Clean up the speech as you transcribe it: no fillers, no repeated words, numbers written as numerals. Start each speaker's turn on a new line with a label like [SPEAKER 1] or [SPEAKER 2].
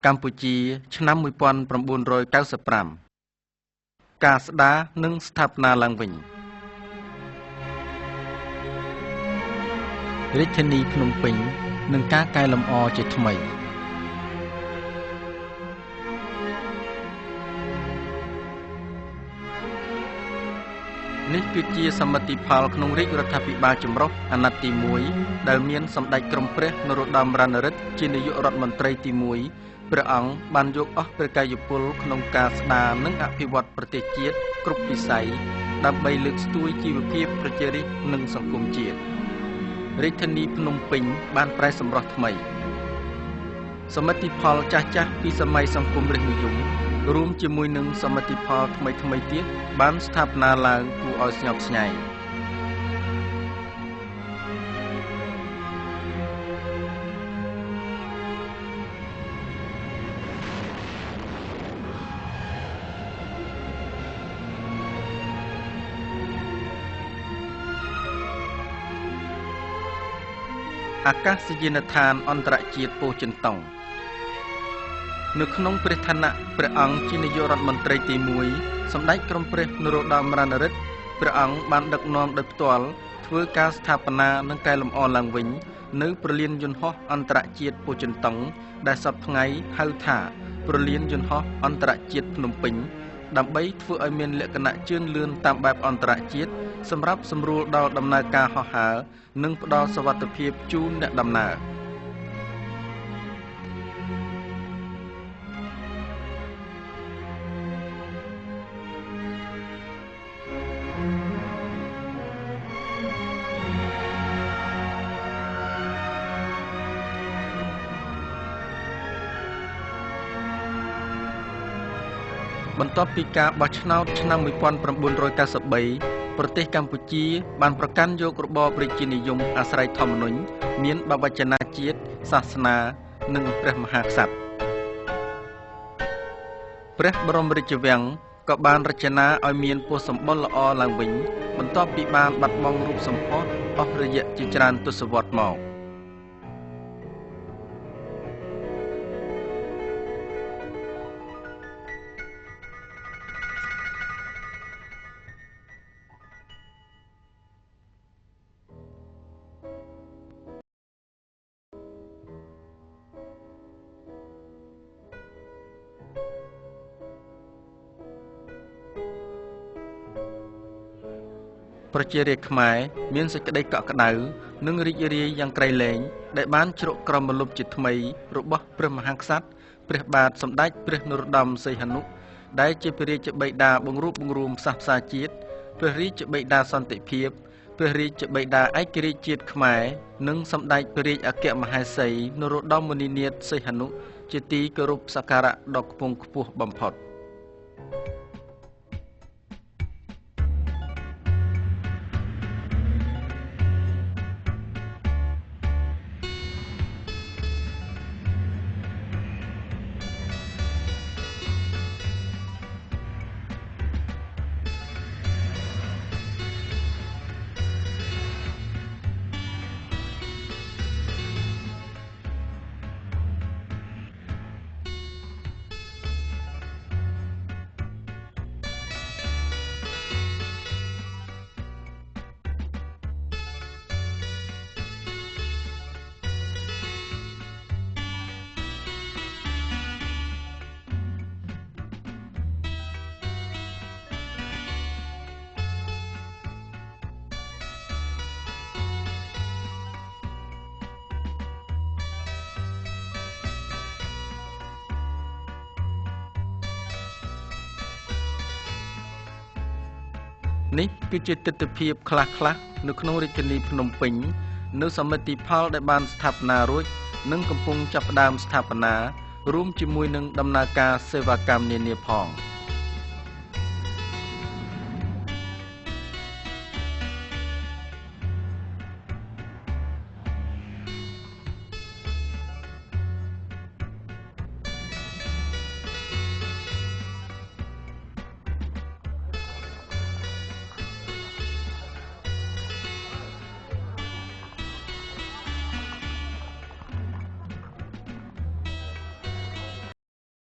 [SPEAKER 1] កម្ពុជាឆ្នាំ1995ការស្ដារនិងស្ថាបនាឡើងវិញរាជធានីភ្នំពេញនឹងការកែលម្អជាថ្មីនេះគឺជាសមិទ្ធផលក្នុងរាជរដ្ឋាភិបាលចម្រុះអាណត្តិទី1ដែលមានសម្ដេចក្រមព្រះនរោត្តមរណរដ្ឋជានាយករដ្ឋមន្ត្រីទី1ព្រះអង្គបានយកអស់ព្រះកាយពលក្នុងការស្ដារនិងអភិវឌ្ឍប្រទេសជាតិគ្រប់វិស័យដើម្បីលើកស្ទួយជីវភាពប្រជារាស្ត្រនិងសង្គមជាតិរាជធានីភ្នំពេញបានប្រែសម្រស់ថ្មីសមិទ្ធផលចាស់ៗពីសម័យសង្គមរាស្ត្រនិយមរួមជាមួយនឹងសមិទ្ធផលថ្មីៗទៀតបានស្ថាបនាឡើងគួរឲ្យស្ញប់ស្ញែងអាកាសយានដ្ឋានអន្តរជាតិពោធិ៍ចិនតុងនៅក្នុងព្រះឋានៈព្រះអង្គជានាយករដ្ឋមន្ត្រីទី1សម្ដេចក្រមព្រះនរោត្តមរណរដ្ឋព្រះអង្គបានដឹកនាំដោយផ្ទាល់ធ្វើការស្ថាបនានិងកែលម្អឡើងវិញនៅព្រលានយន្តហោះអន្តរជាតិពោធិ៍ចិនតុងដែលសប្តាហ៍ថ្ងៃហៅថាព្រលានយន្តហោះអន្តរជាតិភ្នំពេញដើម្បីធ្វើឲ្យមានលក្ខណៈជឿនលឿនតាមបែបអន្តរជាតិសម្រាប់សម្រួលដល់ដំណើរការហោះហើរនិងផ្ដល់សុវត្ថិភាពជូនអ្នកដំណើរបន្ទាប់ពីការបោះឆ្នោតឆ្នាំ1993ប្រទេសកម្ពុជាបានប្រកាន់យករបបប្រជានិយមអាស្រ័យធម្មនុញ្ញមានបវចនាជាតិសាសនានិងព្រះមហាក្សត្រព្រះបរមរាជវាំងក៏បានរចនាឲ្យមានពណ៌សម្បុរល្អឡើងវិញបន្ទាប់ពីបានបាត់បង់រូបសម្ផស្សអស់រយៈជាច្រើនទសវត្សរ៍មកប្រជារាស្ត្រខ្មែរមានសេចក្តីកក់ក្ដៅនិងរីករាយយ៉ាងក្រៃលែងដែលបានជ្រកក្រោមម្លប់ជាថ្មីរបស់ព្រះមហាក្សត្រព្រះបាទសម្ដេចព្រះនរោត្តមសីហនុដែលជាព្រះរាជបិតាបង្រួបបង្រួមផ្សះផ្សាជាតិព្រះរាជបិតាសន្តិភាពព្រះរាជបិតាឯករាជ្យជាតិខ្មែរនិងសម្ដេចព្រះរាជអគ្គមហេសីនរោត្តមមុនិនាថសីហនុជាទីគោរពសក្ការៈដ៏ខ្ពង់ខ្ពស់បំផុតនេះគឺជាទិដ្ឋភាពខ្លះៗនៅក្នុងរាជធានីភ្នំពេញនៅសមិទ្ធផលដែលបានស្ថាបនារួចនិងកំពុងចាប់ផ្ដើមស្ថាបនារួមជាមួយនឹងដំណើរការសេវាកម្មនានាផង